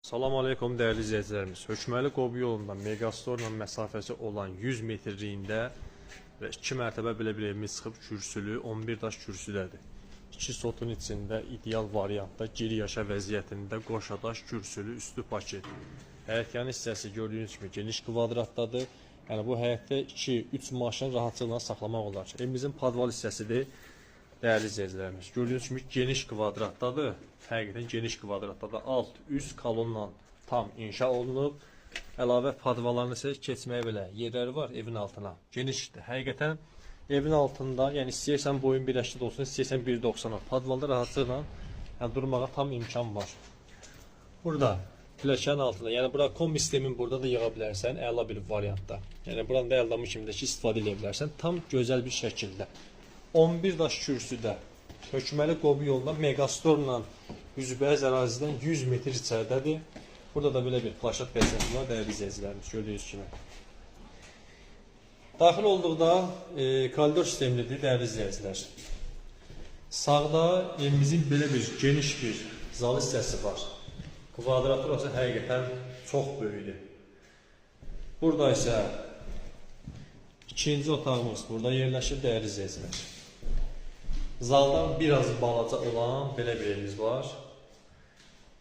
Salam aleykum değerli izləyicilərimiz. Hökməli Qobu yolundan Megastorla məsafəsi olan 100 metrliyində və 2 mərtəbə belə bir evimiz çıxıb kürsülü, 11 daş kürsüdədir. 2 sotun içində ideal variantda geri yaşa vəziyyətində qoşadaş kürsülü üstü paket. Həyətyanı hissəsi gördüyünüz kimi geniş kvadratdadır. Yəni bu həyətdə 2-3 maşın rahatlıqla saxlamaq olar. Evimizin padval hissəsidir. Değerli izləyicilərimiz, gördüyünüz kimi geniş kvadratdadır. Həqiqətən geniş kvadratdadır. Alt, üst kolonla tam inşa olunub. Əlavə padvalarını isə keçməyə belə yerləri var evin altına. Genişdir. Həqiqətən evin altında, yəni istəyirsən boyun 1.80 olsun, istəyirsən 1.90 olsun. Padvalda rahatlıqla durmağa tam imkan var. Burada pləkanın altında, yəni bura kombi sistemin burada da yığa bilərsən, əla bir variantda. Yəni buranın da əldamı kimdəki istifadə edə bilərsən, tam gözəl bir şəkildə. 11 daş kürsüdə Hökməli Qobu yolundan Megastorla üzbəyiz ərazidən 100 metr içəridədir. Burada da belə bir plaşat vəziyyəti var değerli izləyicilərimiz, gördüyünüz kimi. Daxil olduqda koridor sistemlidir değerli izləyicilər. Sağda evimizin belə bir geniş bir zal hissəsi var. Kvadraturası həqiqətən çox böyükdür. Burada isə ikinci otağımız burada yerləşir değerli izləyicilər. Zaldan biraz balaca olan belə bir evimiz var.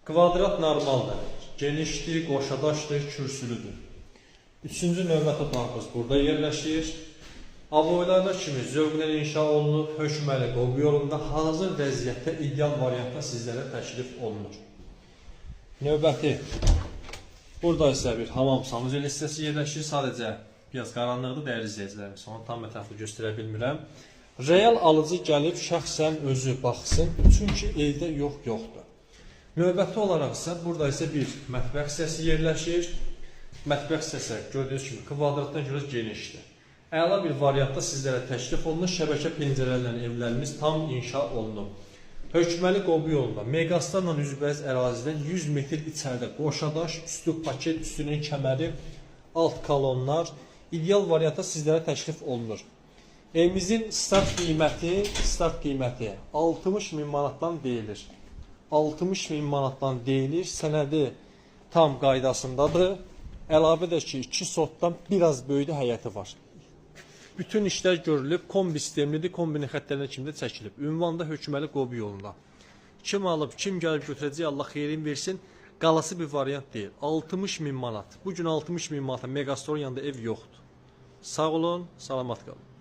Kvadrat normaldır, genişdir, qoşadaşdır, kürsülüdür. Üçüncü növbət otağımız burada yerləşir. Avoylarına kimi zövqlə inşa olunub, Hökməli Qobu yolunda hazır vəziyyətdə ideal variantda sizlərə təklif olunur. Növbəti, burada isə bir hamam sanuzel hissəsi yerləşir. Sadəcə biraz qaranlıqdır değerli izləyicilərimiz, onu tam ətraflı göstərə bilmirəm. Real alıcı gəlib şəxsən özü baxsın, çünki evdə yoxdur. Növbəti olaraq isə burada isə bir mətbəx hissəsi yerləşir. Mətbəx hissəsi gördüyünüz kimi kvadratdan görə genişdir. Əla bir variantda sizlərə təklif olunur. Şəbəkə pəncərələrlə evlərimiz tam inşa olunub. Hökməli Qobu yolunda Megastorla üzbəyiz ərazidən 100 metr içəridə qoşadaş, üstü paket, üstünün kəməri, alt kolonlar ideal variantda sizlərə təklif olunur. Evimizin start qiyməti 60.000 manatdan deyilir. 60.000 manatdan deyilir. Sənədi tam qaydasındadır. Əlavə də ki 2 sotdan biraz böyük həyəti var. Bütün işlər görülüb, kombi sistemlidir, kombinin xəttlərinə kimi də çəkilib. Ünvanda Hökməli Qobu yolunda. Kim alıb, kim gəlib götürəcək, Allah xeyrin versin. Qalası bir variant deyil. 60.000 manat. Bugün 60.000 manata Megastorun yanında ev yoxdur. Sağ olun, salamat qalın.